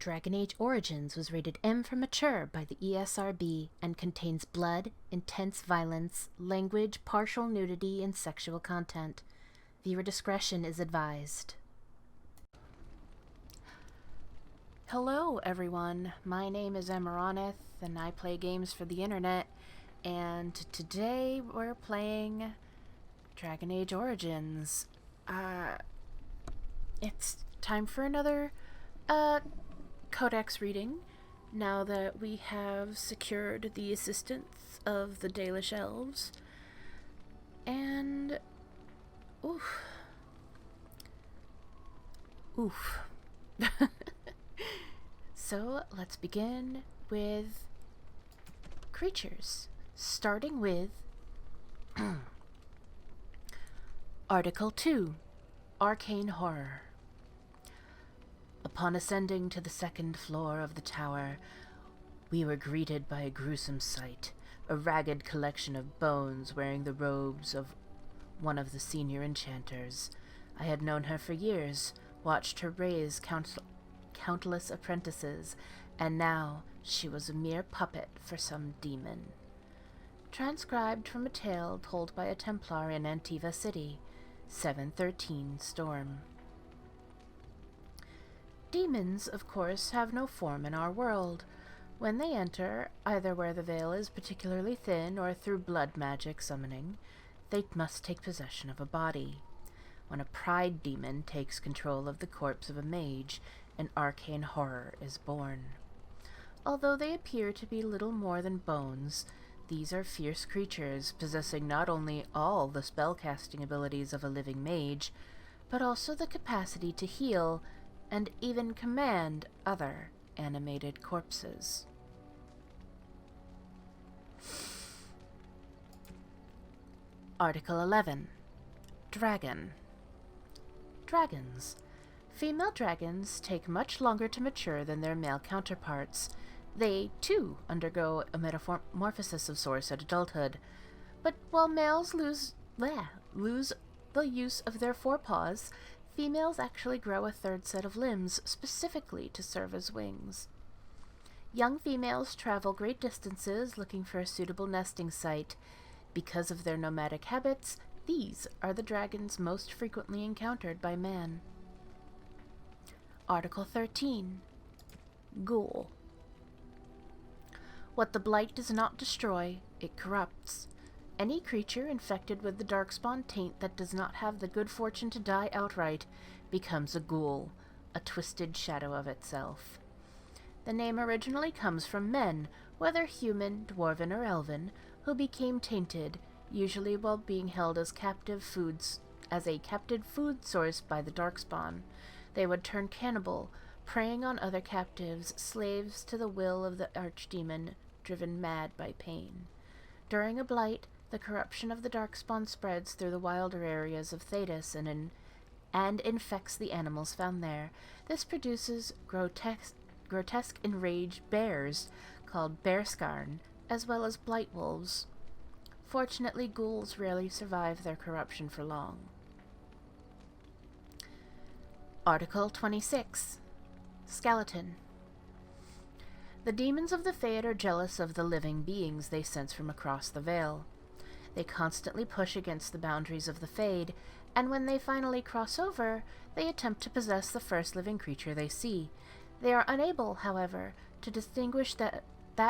Dragon Age Origins was rated M for mature by the ESRB and contains blood, intense violence, language, partial nudity, and sexual content. Viewer discretion is advised. Hello everyone, my name is Amaronith and I play games for the internet, and today we're playing Dragon Age Origins. It's time for another Codex reading, now that we have secured the assistance of the Dalish elves. And oof. So let's begin with creatures, starting with Article 2, Arcane Horror. Upon ascending to the second floor of the tower, we were greeted by a gruesome sight, a ragged collection of bones wearing the robes of one of the senior enchanters. I had known her for years, watched her raise countless apprentices, and now she was a mere puppet for some demon. Transcribed from a tale told by a Templar in Antiva City, 713 Storm. Demons, of course, have no form in our world. When they enter, either where the veil is particularly thin or through blood magic summoning, they must take possession of a body. When a pride demon takes control of the corpse of a mage, an arcane horror is born. Although they appear to be little more than bones, these are fierce creatures, possessing not only all the spellcasting abilities of a living mage, but also the capacity to heal and even command other animated corpses. Article 11. Dragon. Dragons. Female dragons take much longer to mature than their male counterparts. They, too, undergo a metamorphosis of sorts at adulthood. But while males lose the use of their forepaws, females actually grow a third set of limbs specifically to serve as wings. Young females travel great distances looking for a suitable nesting site. Because of their nomadic habits, these are the dragons most frequently encountered by man. Article 13. Ghoul. What the blight does not destroy, it corrupts. Any creature infected with the darkspawn taint that does not have the good fortune to die outright becomes a ghoul, a twisted shadow of itself. The name originally comes from men, whether human, dwarven, or elven, who became tainted, usually while being held as a captive food source by the darkspawn. They would turn cannibal, preying on other captives, slaves to the will of the archdemon, driven mad by pain. During a blight, the corruption of the darkspawn spreads through the wilder areas of Thedas and infects the animals found there. This produces grotesque enraged bears, called bearscarn, as well as blight wolves. Fortunately, ghouls rarely survive their corruption for long. Article 26. Skeleton. The demons of the Fade are jealous of the living beings they sense from across the veil. They constantly push against the boundaries of the Fade, and when they finally cross over, they attempt to possess the first living creature they see. They are unable, however, to distinguish that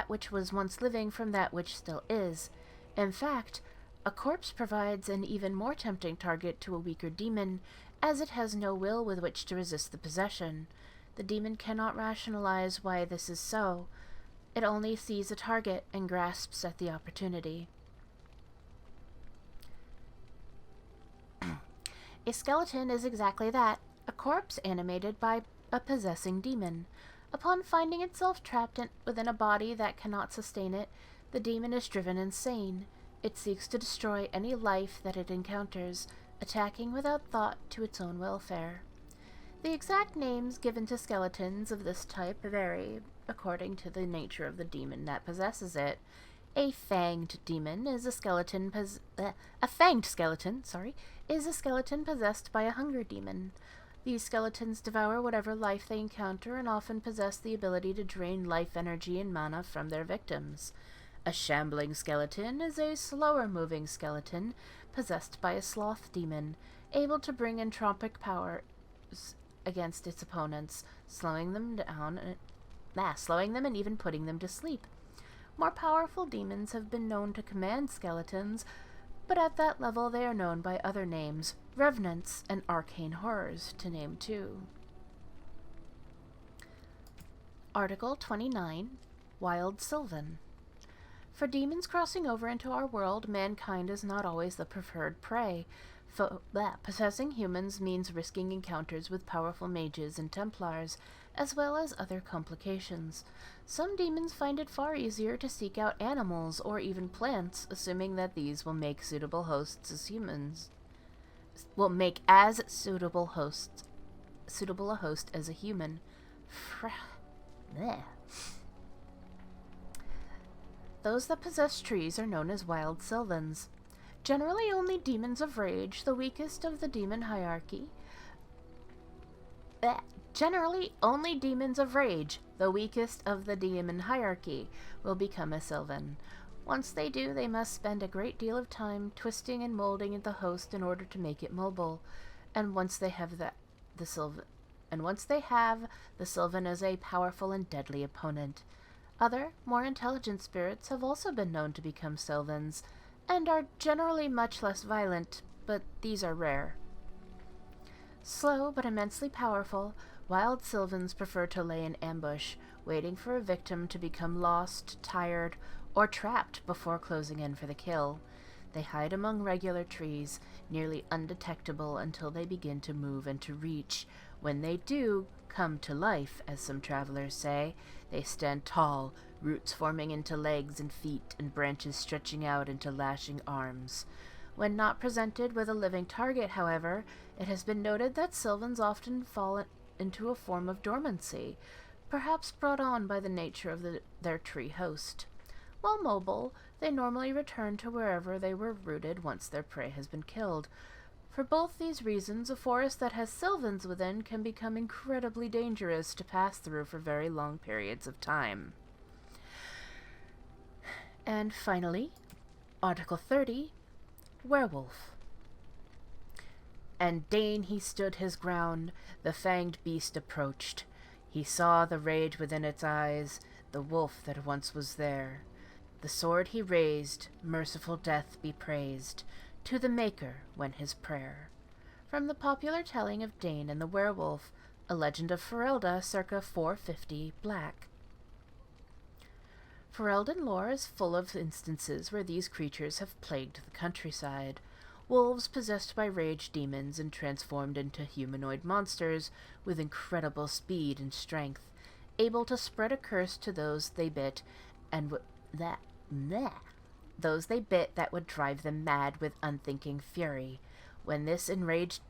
which was once living from that which still is. In fact, a corpse provides an even more tempting target to a weaker demon, as it has no will with which to resist the possession. The demon cannot rationalize why this is so. It only sees a target and grasps at the opportunity. A skeleton is exactly that, a corpse animated by a possessing demon. Upon finding itself trapped within a body that cannot sustain it, the demon is driven insane. It seeks to destroy any life that it encounters, attacking without thought to its own welfare. The exact names given to skeletons of this type vary according to the nature of the demon that possesses it. A fanged demon is a fanged skeleton is a skeleton possessed by a hunger demon. These skeletons devour whatever life they encounter and often possess the ability to drain life energy and mana from their victims. A shambling skeleton is a slower-moving skeleton possessed by a sloth demon, able to bring entropic powers against its opponents, slowing them and even putting them to sleep. More powerful demons have been known to command skeletons, but at that level they are known by other names, revenants and arcane horrors, to name two. Article 29, Wild Sylvan. For demons crossing over into our world, mankind is not always the preferred prey. Possessing humans means risking encounters with powerful mages and Templars, as well as other complications. Some demons find it far easier to seek out animals or even plants, assuming that these will make suitable hosts as humans. Will make as suitable a host as a human. Those that possess trees are known as wild Sylvans. Generally only demons of rage, the weakest of the demon hierarchy. Generally only demons of rage, the weakest of the demon hierarchy, will become a Sylvan. Once they do, they must spend a great deal of time twisting and molding the host in order to make it mobile. And once they have the Sylvan is a powerful and deadly opponent. Other, more intelligent spirits have also been known to become Sylvans, and are generally much less violent, but these are rare. Slow but immensely powerful, wild Sylvans prefer to lay in ambush, waiting for a victim to become lost, tired, or trapped before closing in for the kill. They hide among regular trees, nearly undetectable until they begin to move and to reach. When they do come to life, as some travelers say, they stand tall, roots forming into legs and feet and branches stretching out into lashing arms. When not presented with a living target, however, it has been noted that Sylvans often fall into a form of dormancy, perhaps brought on by the nature of their tree host. While mobile, they normally return to wherever they were rooted once their prey has been killed. For both these reasons, a forest that has Sylvans within can become incredibly dangerous to pass through for very long periods of time. And finally, Article 30, Werewolf. And Dane he stood his ground, the fanged beast approached. He saw the rage within its eyes, the wolf that once was there. The sword he raised, merciful death be praised, to the Maker went his prayer. From the popular telling of Dane and the Werewolf, a legend of Ferelda circa 450 Black. Ferelden lore is full of instances where these creatures have plagued the countryside. Wolves possessed by rage demons and transformed into humanoid monsters with incredible speed and strength, able to spread a curse to those they bit and those they bit that would drive them mad with unthinking fury. In this enraged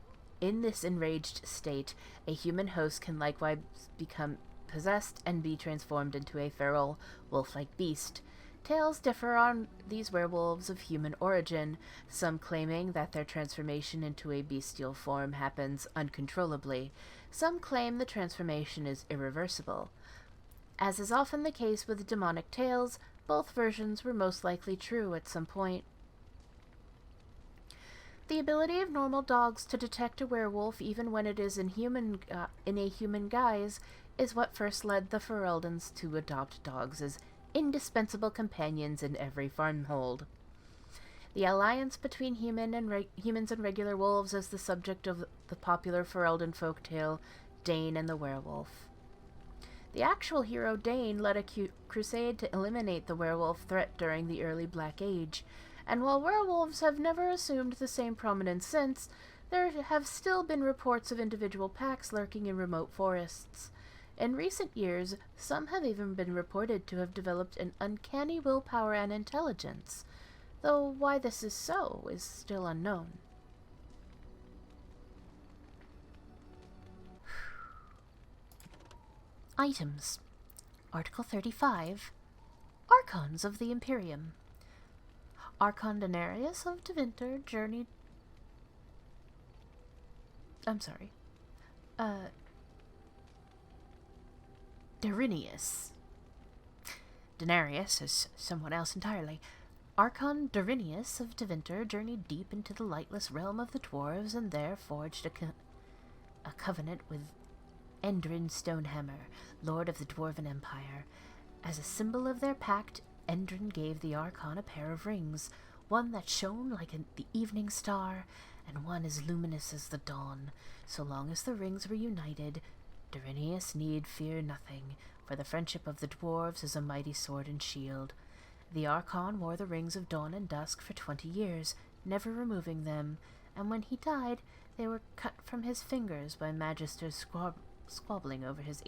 state, a human host can likewise become possessed and be transformed into a feral, wolf-like beast. Tales differ on these werewolves of human origin, some claiming that their transformation into a bestial form happens uncontrollably. Some claim the transformation is irreversible. As is often the case with demonic tales, both versions were most likely true at some point. The ability of normal dogs to detect a werewolf even when it is in a human guise is what first led the Fereldans to adopt dogs as indispensable companions in every farmhold. The alliance between humans and regular wolves is the subject of the popular Ferelden folktale Dane and the Werewolf. The actual hero Dane led a crusade to eliminate the werewolf threat during the early Black Age, and while werewolves have never assumed the same prominence since, there have still been reports of individual packs lurking in remote forests. In recent years, some have even been reported to have developed an uncanny willpower and intelligence, though why this is so is still unknown. Items. Article 35. Archons of the Imperium. Archon Denarius of Tevinter journeyed... Darinius. Denarius is someone else entirely. Archon Darinius of Tevinter journeyed deep into the lightless realm of the dwarves and there forged a covenant with Endrin Stonehammer, lord of the Dwarven Empire. As a symbol of their pact, Endrin gave the Archon a pair of rings, one that shone like the evening star, and one as luminous as the dawn. So long as the rings were united, Darinius need fear nothing, for the friendship of the dwarves is a mighty sword and shield. The Archon wore the rings of dawn and dusk for 20 years, never removing them, and when he died, they were cut from his fingers by magisters squabbling over his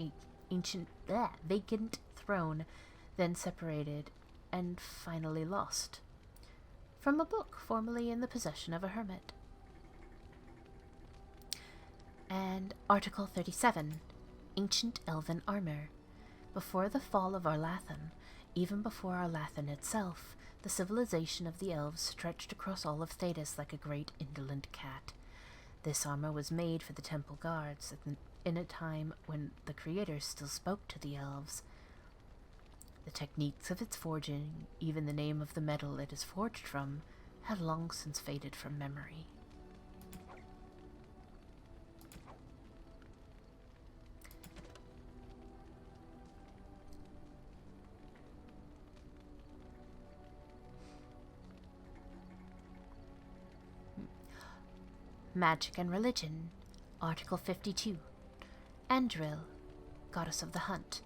vacant throne, then separated, and finally lost. From a book formerly in the possession of a hermit. And Article 37, Ancient Elven Armor. Before the fall of Arlathan, even before Arlathan itself, the civilization of the elves stretched across all of Thedas like a great indolent cat. This armor was made for the temple guards in a time when the creators still spoke to the elves. The techniques of its forging, even the name of the metal it is forged from, had long since faded from memory. Magic and Religion. Article 52. Andruil, Goddess of the Hunt.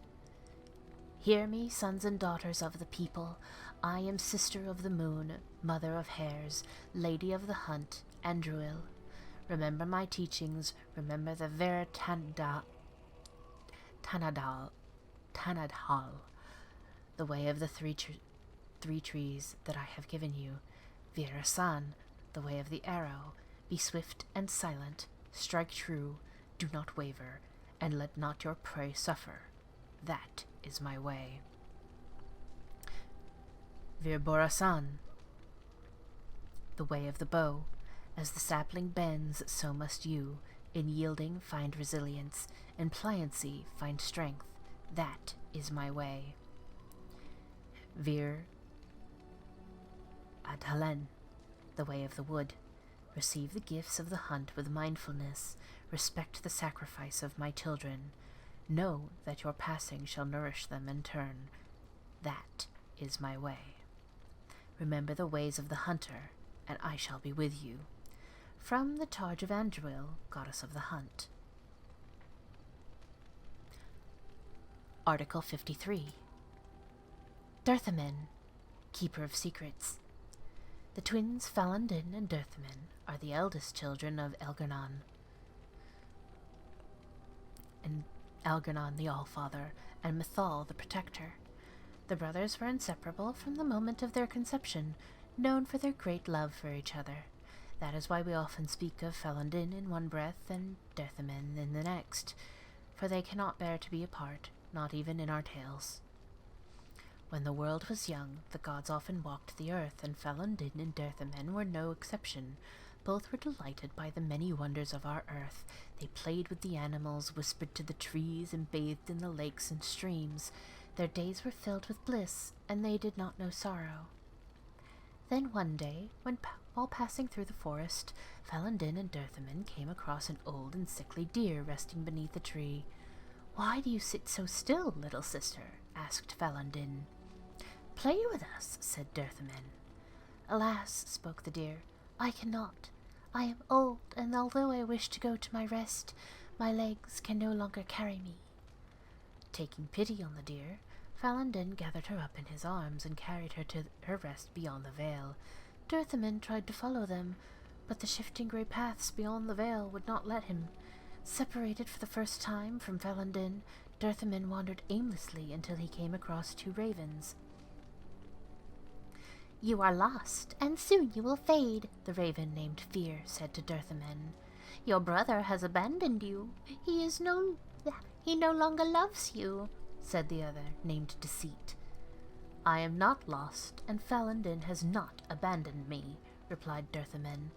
Hear me, sons and daughters of the people. I am Sister of the Moon, Mother of Hares, Lady of the Hunt, Andruil. Remember my teachings, remember the Tanadhal, the way of the three trees that I have given you. Virasan, the way of the arrow. Be swift and silent, strike true, do not waver, and let not your prey suffer. That is my way. Virborasan, the way of the bow. As the sapling bends, so must you. In yielding find resilience, in pliancy find strength. That is my way. Vir Adhalen, the way of the wood. Receive the gifts of the hunt with mindfulness. Respect the sacrifice of my children. Know that your passing shall nourish them in turn. That is my way. Remember the ways of the hunter, and I shall be with you. From the charge of Andruil, Goddess of the Hunt. Article 53. Dirthamen, Keeper of Secrets. The twins Falon'Din and Dirthamen are the eldest children of Elgar'nan, and Elgar'nan the Allfather, and Mythal the Protector. The brothers were inseparable from the moment of their conception, known for their great love for each other. That is why we often speak of Falon'Din in one breath and Dirthamen in the next, for they cannot bear to be apart, not even in our tales. When the world was young, the gods often walked the earth, and Falon'Din and Dirthamen were no exception. Both were delighted by the many wonders of our earth. They played with the animals, whispered to the trees, and bathed in the lakes and streams. Their days were filled with bliss, and they did not know sorrow. Then one day, while passing through the forest, Falon'Din and Dirthamen came across an old and sickly deer resting beneath a tree. "Why do you sit so still, little sister?" asked Falon'Din. "Play with us," said Dirthamen. "Alas," spoke the deer, "I cannot. I am old, and although I wish to go to my rest, my legs can no longer carry me." Taking pity on the deer, Falon'Din gathered her up in his arms and carried her to her rest beyond the vale. Dirthamen tried to follow them, but the shifting grey paths beyond the vale would not let him. Separated for the first time from Falon'Din, Dirthamen wandered aimlessly until he came across two ravens. "You are lost, and soon you will fade," the raven named Fear said to Dirthamen. "Your brother has abandoned you. He no longer loves you," said the other, named Deceit. "I am not lost, and Falon'Din has not abandoned me," replied Dirthamen.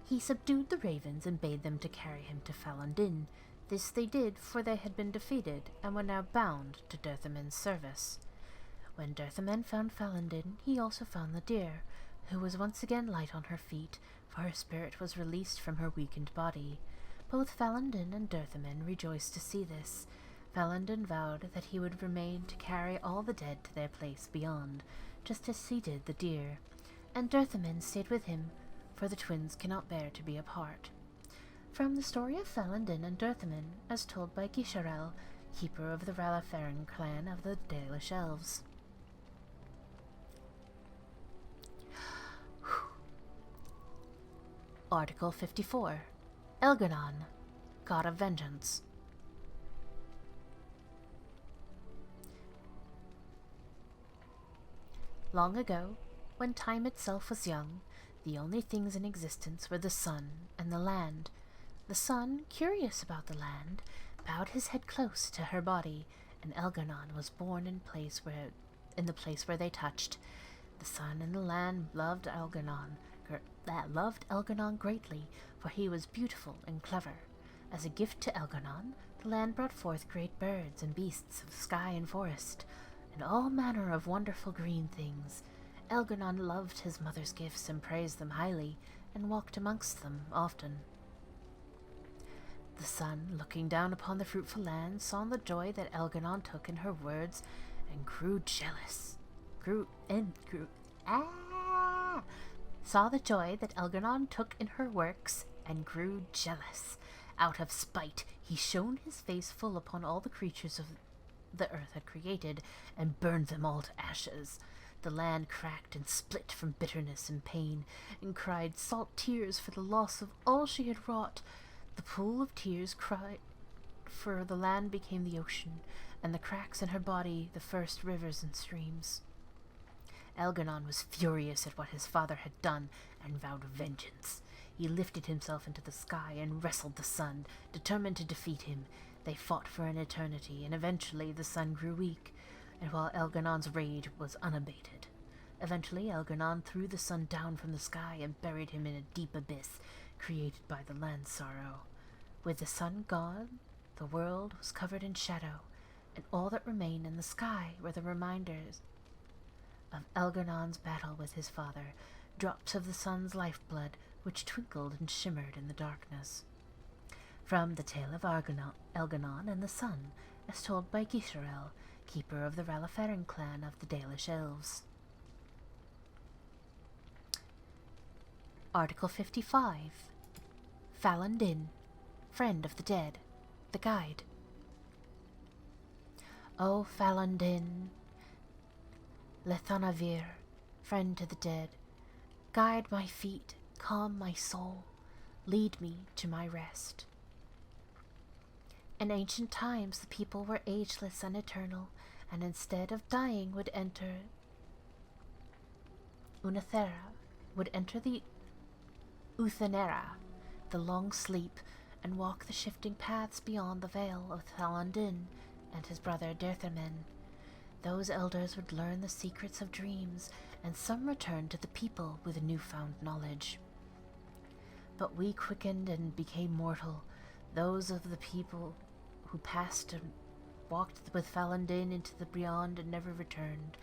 He subdued the ravens and bade them to carry him to Falon'Din. This they did, for they had been defeated, and were now bound to Dirthamen's service. When Dirthamen found Falon'Din, he also found the deer, who was once again light on her feet, for her spirit was released from her weakened body. Both Falon'Din and Dirthamen rejoiced to see this. Falon'Din vowed that he would remain to carry all the dead to their place beyond, just as he did the deer, and Dirthamen stayed with him, for the twins cannot bear to be apart. From the story of Falon'Din and Dirthamen, as told by Gisharel, keeper of the Vallaslin clan of the Dalish Elves. Article 54. Elgar'nan, God of Vengeance. Long ago, when time itself was young, the only things in existence were the sun and the land. The sun, curious about the land, bowed his head close to her body, and Elgar'nan was born in the place where they touched. The sun and the land loved Elgar'nan greatly, for he was beautiful and clever. As a gift to Elgar'nan, the land brought forth great birds and beasts of sky and forest, and all manner of wonderful green things. Elgar'nan loved his mother's gifts and praised them highly, and walked amongst them often. The sun, looking down upon the fruitful land, saw the joy that Elgar'nan took in her words, and grew jealous. Saw the joy that Elgar'nan took in her works, and grew jealous. Out of spite, he shone his face full upon all the creatures of the earth had created, and burned them all to ashes. The land cracked and split from bitterness and pain, and cried salt tears for the loss of all she had wrought. The pool of tears cried, for the land became the ocean, and the cracks in her body the first rivers and streams. Elgar'nan was furious at what his father had done, and vowed vengeance. He lifted himself into the sky and wrestled the sun, determined to defeat him. They fought for an eternity, and eventually the sun grew weak, and while Elgar'nan's rage was unabated. Eventually Elgar'nan threw the sun down from the sky and buried him in a deep abyss created by the land's sorrow. With the sun gone, the world was covered in shadow, and all that remained in the sky were the reminders of Elgar'nan's battle with his father, drops of the sun's lifeblood which twinkled and shimmered in the darkness. From the Tale of Elgar'nan and the Sun, as told by Gisharel, keeper of the Vallaslin clan of the Dalish Elves. Article 55. Falon'Din, Friend of the Dead, the Guide. O Falon'Din, Lethanavir, friend to the dead, guide my feet, calm my soul, lead me to my rest. In ancient times the people were ageless and eternal, and instead of dying would enter the Uthenera, the long sleep, and walk the shifting paths beyond the veil of Falon'Din and his brother Dirthamen. Those elders would learn the secrets of dreams, and some returned to the people with newfound knowledge. But we quickened and became mortal, those of the people who passed and walked with Falon'Din into the beyond and never returned.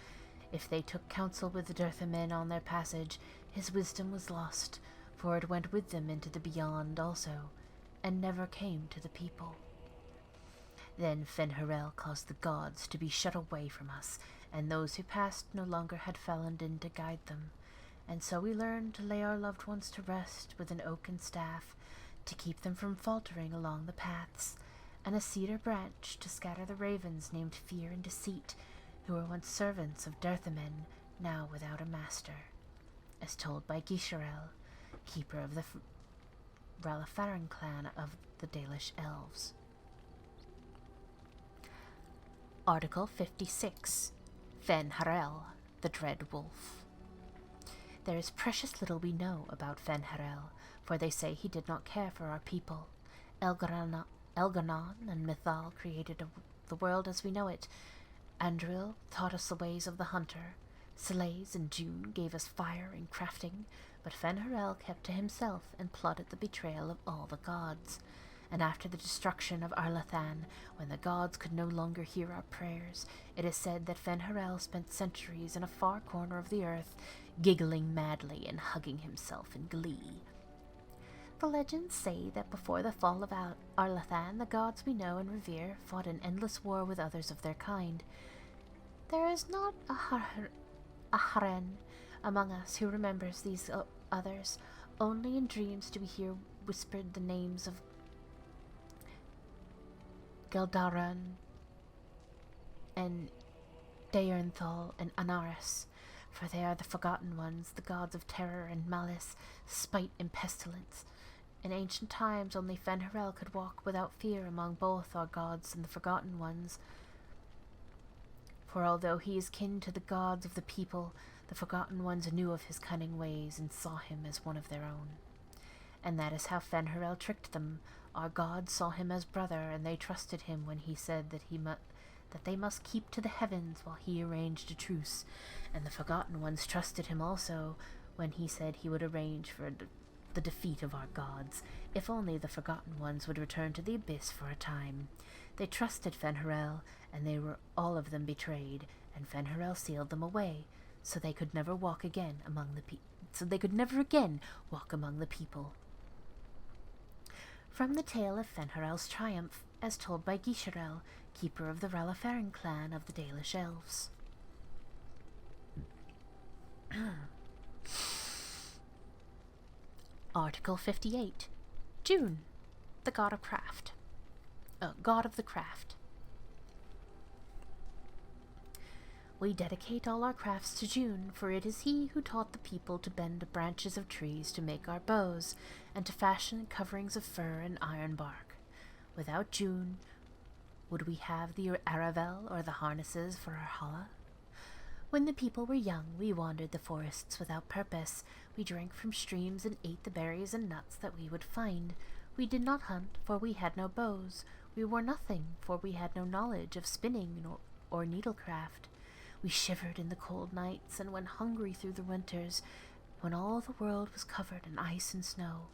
If they took counsel with the Dirthamen on their passage, his wisdom was lost, for it went with them into the beyond also, and never came to the people. Then Fen'Harel caused the gods to be shut away from us, and those who passed no longer had Falon'Din to guide them, and so we learned to lay our loved ones to rest with an oaken staff, to keep them from faltering along the paths, and a cedar branch to scatter the ravens named Fear and Deceit, who were once servants of Dirthamen, now without a master, as told by Gisharel, keeper of the Vallaslin clan of the Dalish Elves. Article 56. Fen'Harel, the Dread Wolf. There is precious little we know about Fen'Harel, for they say he did not care for our people. Elgar'nan and Mythal created the world as we know it. Andruil taught us the ways of the hunter. Sylaise and June gave us fire and crafting, but Fen'Harel kept to himself and plotted the betrayal of all the gods. And after the destruction of Arlathan, when the gods could no longer hear our prayers, it is said that Fen'Harel spent centuries in a far corner of the earth, giggling madly and hugging himself in glee. The legends say that before the fall of Arlathan, the gods we know and revere fought an endless war with others of their kind. There is not a Haren among us who remembers these others. Only in dreams do we hear whispered the names of Elgar'nan and Daernthal and Anaris, for they are the forgotten ones, the gods of terror and malice, spite and pestilence. In ancient times, only Fen'Harel could walk without fear among both our gods and the forgotten ones. For although he is kin to the gods of the people, the forgotten ones knew of his cunning ways and saw him as one of their own. And that is how Fen'Harel tricked them. Our gods saw him as brother, and they trusted him when he said that they must keep to the heavens while he arranged a truce. And the forgotten ones trusted him also when he said he would arrange for the defeat of our gods, if only the forgotten ones would return to the abyss for a time. They trusted Fen'Harel, and they were all of them betrayed, and Fen'Harel sealed them away, so they could never again walk among the people. From the tale of Fen'Harel's triumph, as told by Gisharel, keeper of the Vallaslin clan of the Dalish Elves. Article 58. June, the god of craft. God of the craft. We dedicate all our crafts to June, for it is he who taught the people to bend the branches of trees to make our bows, and to fashion coverings of fur and iron bark. Without June, would we have the Aravel or the harnesses for our Hala? When the people were young, we wandered the forests without purpose. We drank from streams and ate the berries and nuts that we would find. We did not hunt, for we had no bows. We wore nothing, for we had no knowledge of spinning or needlecraft. We shivered in the cold nights and went hungry through the winters, when all the world was covered in ice and snow.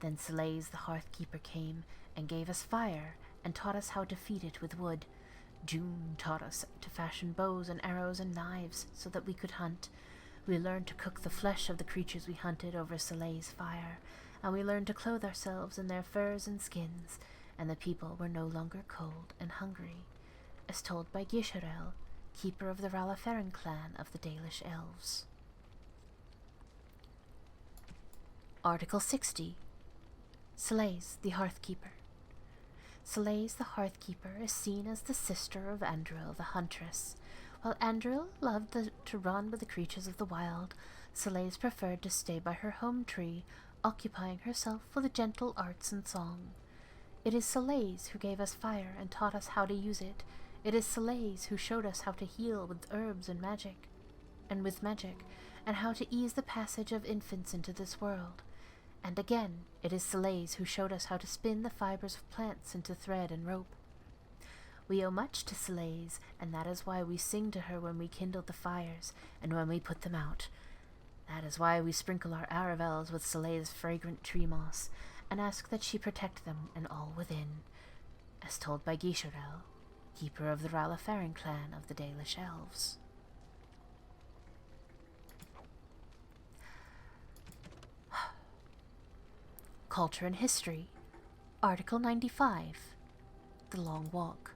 Then Sylaise the Hearthkeeper came and gave us fire, and taught us how to feed it with wood. June taught us to fashion bows and arrows and knives so that we could hunt. We learned to cook the flesh of the creatures we hunted over Sylaise's fire, and we learned to clothe ourselves in their furs and skins, and the people were no longer cold and hungry, as told by Gisharel, keeper of the Vallaslin clan of the Dalish Elves. Article 60. Sylaise the Hearthkeeper. Sylaise the Hearthkeeper is seen as the sister of Andruil the Huntress. While Andruil loved to run with the creatures of the wild, Sylaise preferred to stay by her home tree, occupying herself with gentle arts and song. It is Sylaise who gave us fire and taught us how to use it. It is Sylaise who showed us how to heal with herbs and with magic, and how to ease the passage of infants into this world. And again, it is Sylaise who showed us how to spin the fibers of plants into thread and rope. We owe much to Sylaise, and that is why we sing to her when we kindle the fires, and when we put them out. That is why we sprinkle our Aravels with Sylaise's fragrant tree moss, and ask that she protect them and all within, as told by Gisharel, keeper of the Vallaslin clan of the Dalish Elves. Culture and History. Article 95. The Long Walk.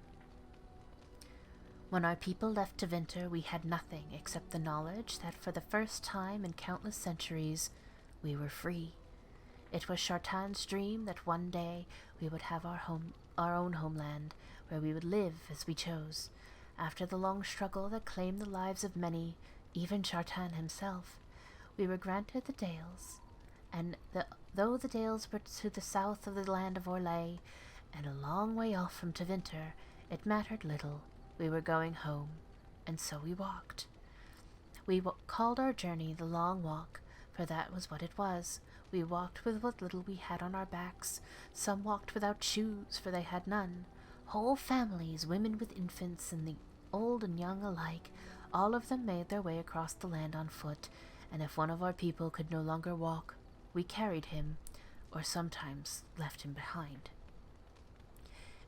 When our people left Tevinter, we had nothing except the knowledge that for the first time in countless centuries, we were free. It was Shartan's dream that one day we would have our own homeland, where we would live as we chose. After the long struggle that claimed the lives of many, even Shartan himself, we were granted the Dales, and though the Dales were to the south of the land of Orlais, and a long way off from Tevinter, it mattered little. We were going home, and so we walked. We called our journey the Long Walk, for that was what it was. We walked with what little we had on our backs. Some walked without shoes, for they had none. Whole families, women with infants, and the old and young alike, all of them made their way across the land on foot, and if one of our people could no longer walk, we carried him. or sometimes left him behind.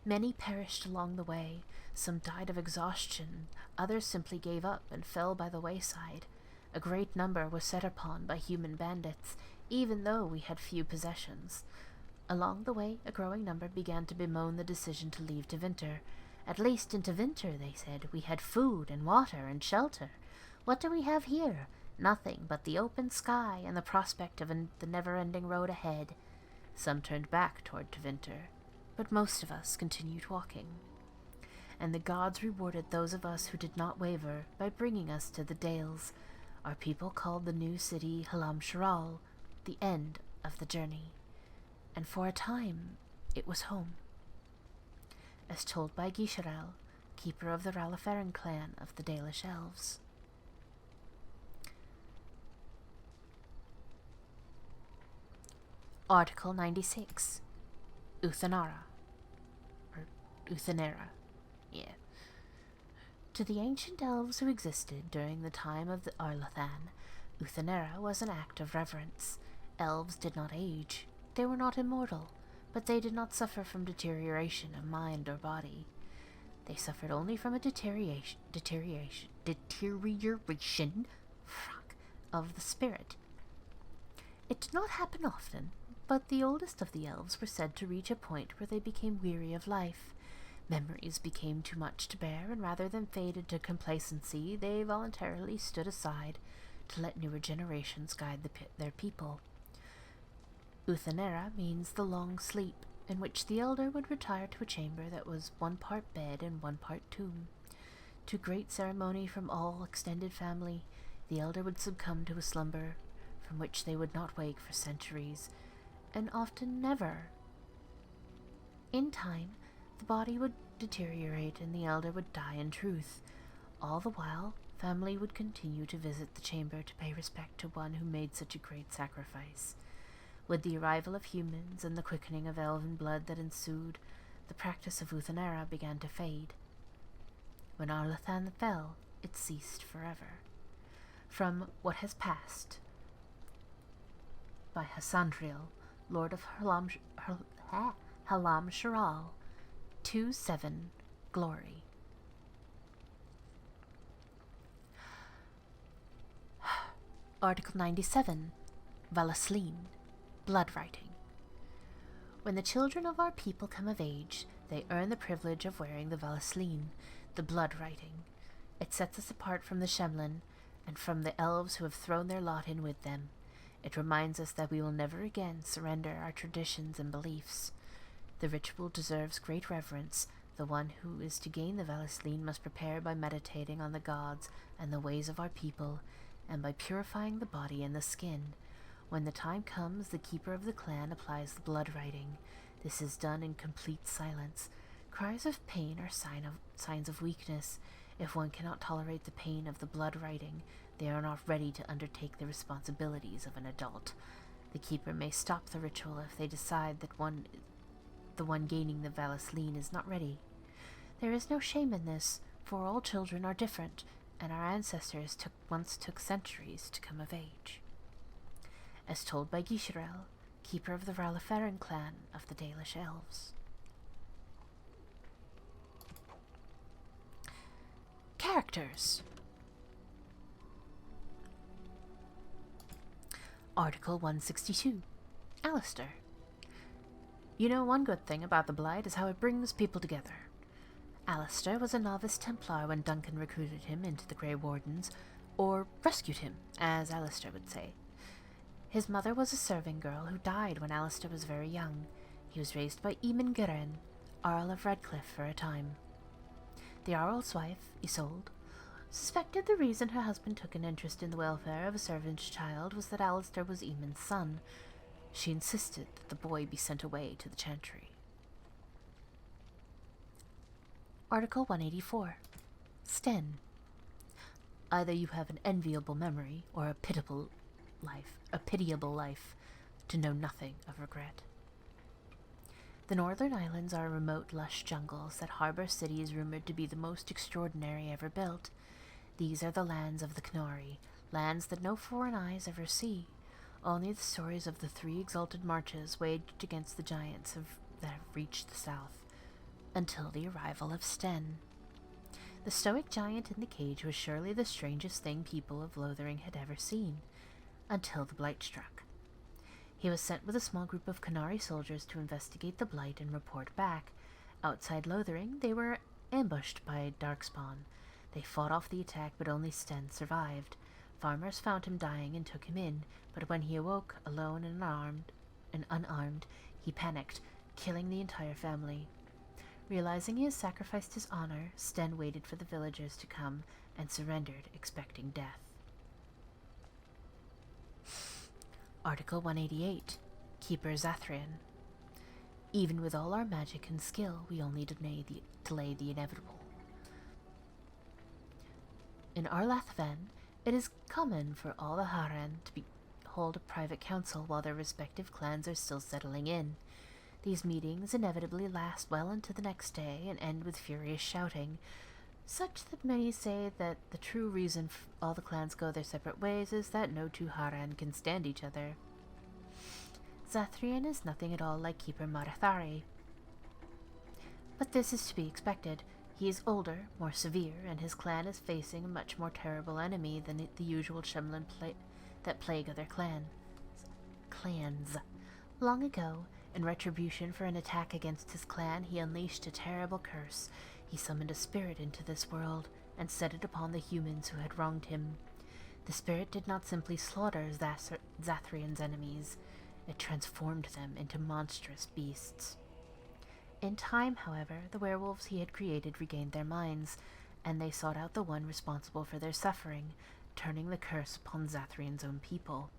Many perished along the way, some died of exhaustion, others simply gave up and fell by the wayside. A great number was set upon by human bandits, even though we had few possessions. Along the way, a growing number began to bemoan the decision to leave Tevinter. At least in Tevinter, they said, we had food and water and shelter. What do we have here? Nothing but the open sky and the prospect of the never-ending road ahead. Some turned back toward Tevinter, but most of us continued walking. And the gods rewarded those of us who did not waver by bringing us to the Dales. Our people called the new city Halam-Sharal, the end of the journey. And for a time, it was home. As told by Gisharel, keeper of the Ralaferan clan of the Dalish Elves. Article 96. Uthenera. Or Uthenera. Yeah. To the ancient elves who existed during the time of the Arlathan, Uthenera was an act of reverence. Elves did not age. They were not immortal, but they did not suffer from deterioration of mind or body. They suffered only from a deterioration of the spirit. It did not happen often, but the oldest of the elves were said to reach a point where they became weary of life. Memories became too much to bear, and rather than fade into complacency, they voluntarily stood aside to let newer generations guide their people. Uthenera means the long sleep, in which the elder would retire to a chamber that was 1 part bed and 1 part tomb. To great ceremony from all extended family, the elder would succumb to a slumber from which they would not wake for centuries, and often never. In time, the body would deteriorate and the elder would die in truth. All the while, family would continue to visit the chamber to pay respect to one who made such a great sacrifice. With the arrival of humans and the quickening of elven blood that ensued, the practice of Uthenera began to fade. When Arlathan fell, it ceased forever. From What Has Passed by Andruil, Lord of Halam-Sharal, 2-7, Glory. Article 97, Vallaslin, Blood Writing. When the children of our people come of age, they earn the privilege of wearing the Vallaslin, the blood writing. It sets us apart from the Shemlin, and from the elves who have thrown their lot in with them. It reminds us that we will never again surrender our traditions and beliefs. The ritual deserves great reverence. The one who is to gain the Vallaslin must prepare by meditating on the gods and the ways of our people, and by purifying the body and the skin. When the time comes, the keeper of the clan applies the blood writing. This is done in complete silence. Cries of pain are signs of weakness. If one cannot tolerate the pain of the blood writing, they are not ready to undertake the responsibilities of an adult. The keeper may stop the ritual if they decide that the one gaining the Vallaslin is not ready. There is no shame in this, for all children are different, and our ancestors once took centuries to come of age. As told by Gisharel, keeper of the Ralaferan clan of the Dalish Elves. Characters. Article 162. Alistair. You know, one good thing about the Blight is how it brings people together. Alistair was a novice Templar when Duncan recruited him into the Grey Wardens, or rescued him, as Alistair would say. His mother was a serving girl who died when Alistair was very young. He was raised by Elgar'nan, Earl of Redcliffe, for a time. The Earl's wife, Isolde, suspected the reason her husband took an interest in the welfare of a servant's child was that Alistair was Eamon's son. She insisted that the boy be sent away to the Chantry. Article 184. Sten. Either you have an enviable memory or a pitiable life, to know nothing of regret. The Northern Islands are remote, lush jungles that harbor cities rumored to be the most extraordinary ever built. These are the lands of the Knori, lands that no foreign eyes ever see. Only the stories of the 3 exalted marches waged against the giants that have reached the south, until the arrival of Sten. The stoic giant in the cage was surely the strangest thing people of Lothering had ever seen, until the blight struck. He was sent with a small group of Qunari soldiers to investigate the blight and report back. Outside Lothering, they were ambushed by darkspawn. They fought off the attack, but only Sten survived. Farmers found him dying and took him in, but when he awoke, alone and unarmed, he panicked, killing the entire family. Realizing he had sacrificed his honor, Sten waited for the villagers to come and surrendered, expecting death. Article 188. Keeper Zathrian. Even with all our magic and skill, we only delay the inevitable. In Arlathven, it is common for all the Haran to hold a private council while their respective clans are still settling in. These meetings inevitably last well into the next day and end with furious shouting, such that many say that the true reason all the clans go their separate ways is that no 2 Haran can stand each other. Zathrian is nothing at all like Keeper Marathari, but this is to be expected. He is older, more severe, and his clan is facing a much more terrible enemy than the usual Shemlin that plague other clans. Long ago, in retribution for an attack against his clan, he unleashed a terrible curse. He summoned a spirit into this world and set it upon the humans who had wronged him. The spirit did not simply slaughter Zathrian's enemies, it transformed them into monstrous beasts. In time, however, the werewolves he had created regained their minds, and they sought out the one responsible for their suffering, turning the curse upon Zathrian's own people.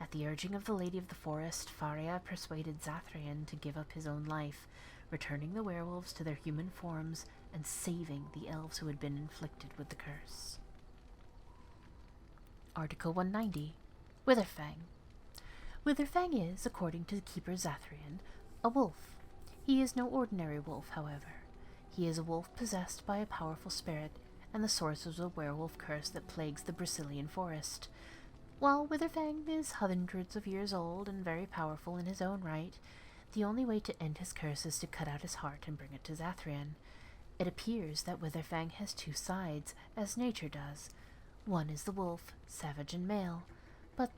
At the urging of the Lady of the Forest, Faria persuaded Zathrian to give up his own life, returning the werewolves to their human forms and saving the elves who had been inflicted with the curse. Article 190. Witherfang. Witherfang is, according to Keeper Zathrian, a wolf. He is no ordinary wolf, however. He is a wolf possessed by a powerful spirit, and the source of a werewolf curse that plagues the Brazilian forest. While Witherfang is hundreds of years old and very powerful in his own right, the only way to end his curse is to cut out his heart and bring it to Zathrian. It appears that Witherfang has 2 sides, as nature does. One is the wolf, savage and male, but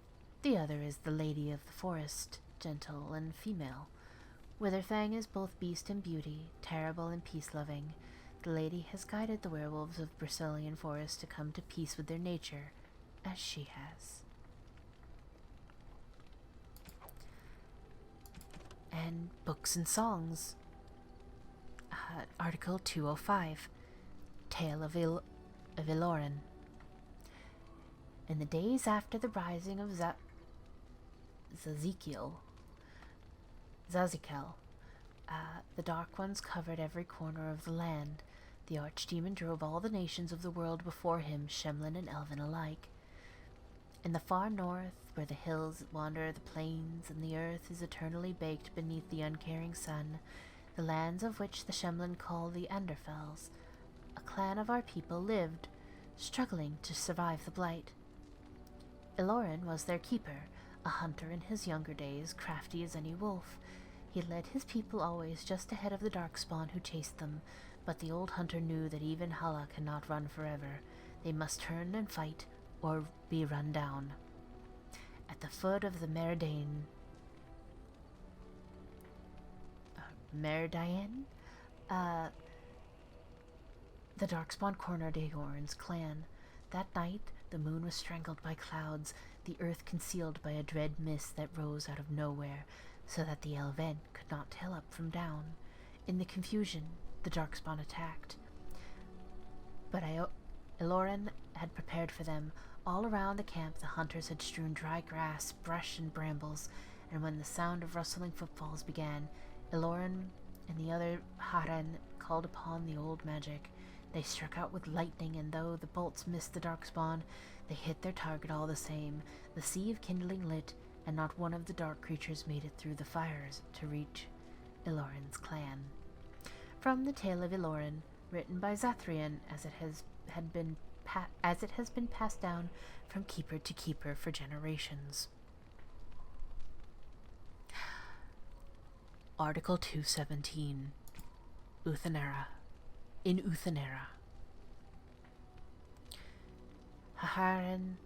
the other is the Lady of the Forest, gentle and female. Witherfang is both beast and beauty, terrible and peace-loving. The lady has guided the werewolves of Brazilian forest to come to peace with their nature, as she has. And books and songs. Article 205. Tale of Iloren. In the days after the rising of Zazikel, the Dark Ones covered every corner of the land. The Archdemon drove all the nations of the world before him, Shemlin and Elven alike. In the far north, where the hills wander the plains and the earth is eternally baked beneath the uncaring sun, the lands of which the Shemlin call the Anderfels, a clan of our people lived, struggling to survive the blight. Iloren was their keeper, a hunter in his younger days, crafty as any wolf. He led his people always just ahead of the darkspawn who chased them, but the old hunter knew that even Hala cannot run forever. They must turn and fight, or be run down. At the foot of the Meridian, the darkspawn cornered Aeorn's clan. That night, the moon was strangled by clouds, the earth concealed by a dread mist that rose out of nowhere, so that the Elven could not tell up from down. In the confusion, the darkspawn attacked. But Iloren had prepared for them. All around the camp, the hunters had strewn dry grass, brush, and brambles, and when the sound of rustling footfalls began, Iloren and the other Haran called upon the old magic. They struck out with lightning, and though the bolts missed the darkspawn, they hit their target all the same. The sea of kindling lit, and not one of the dark creatures made it through the fires to reach Iloren's clan. From the Tale of Iloren, written by Zathrian as it has been passed down from keeper to keeper for generations. Article 217. Uthenera. In Uthenera. Haharin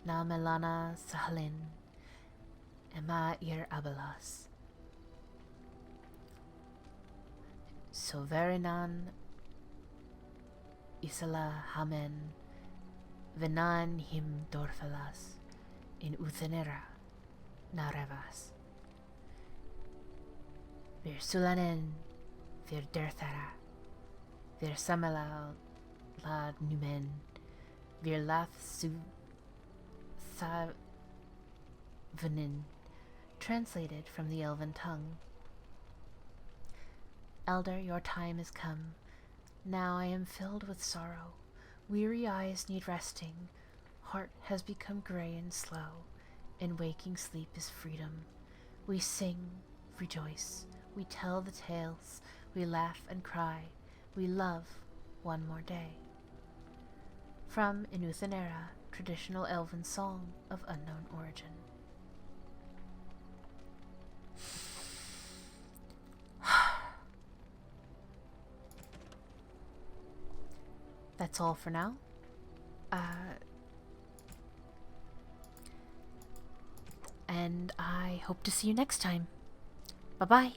na melana sahalin ema ir abelas. Soverinan isala hamen venan him dorfelas in Uthenera narevas. Vir sulanen vir Dirthamen, vir samela la numen, vir lath su Thavenin, translated from the Elven tongue. Elder, your time is come. Now I am filled with sorrow. Weary eyes need resting. Heart has become gray and slow, and waking sleep is freedom. We sing, rejoice. We tell the tales. We laugh and cry. We love one more day. From In Uthenera, traditional Elven song of unknown origin. That's all for now. And I hope to see you next time. Bye-bye.